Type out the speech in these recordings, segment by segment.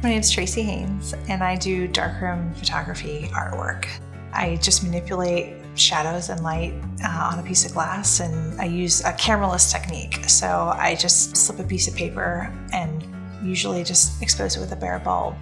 My name's Tracey Haynes, and I do darkroom photography artwork. I just manipulate shadows and light on a piece of glass, and I use a cameraless technique. So I just slip a piece of paper and usually just expose it with a bare bulb.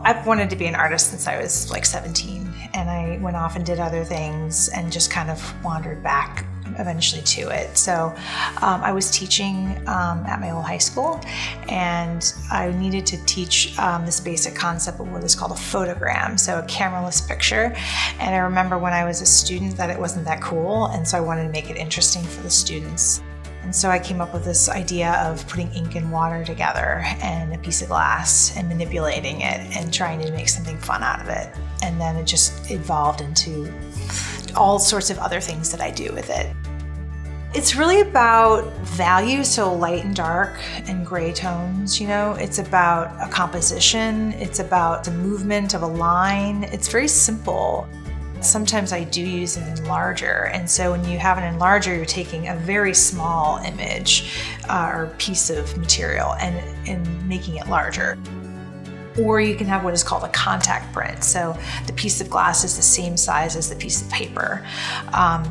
I've wanted to be an artist since I was like 17, and I went off and did other things and just kind of wandered back eventually to it. So I was teaching at my old high school, and I needed to teach this basic concept of what is called a photogram, so a cameraless picture. And I remember when I was a student that it wasn't that cool, and so I wanted to make it interesting for the students. And so I came up with this idea of putting ink and water together and a piece of glass and manipulating it and trying to make something fun out of it. And then it just evolved into all sorts of other things that I do with it. It's really about value, so light and dark and gray tones, It's about a composition, it's about the movement of a line. It's very simple. Sometimes I do use an enlarger, and so when you have an enlarger, you're taking a very small image or piece of material and making it larger. Or you can have what is called a contact print. So the piece of glass is the same size as the piece of paper.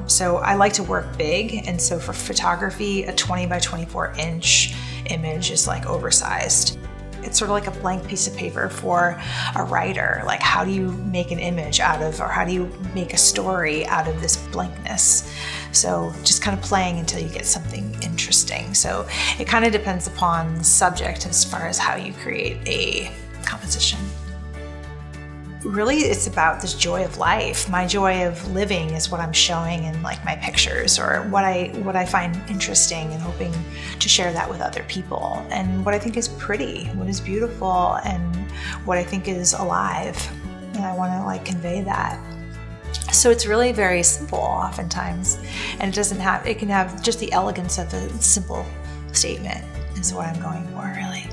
So I like to work big, and so for photography, a 20 by 24 inch image is like oversized. It's sort of like a blank piece of paper for a writer. Like, how do you make an image out of, or how do you make a story out of this blankness? So just kind of playing until you get something interesting. So it kind of depends upon the subject as far as how you create a composition. Really, it's about this joy of life. My joy of living is what I'm showing in like my pictures, or what I find interesting, and hoping to share that with other people. And what I think is pretty, what is beautiful, and what I think is alive. And I want to like convey that. So it's really very simple oftentimes, and it can have just the elegance of a simple statement is what I'm going for, really.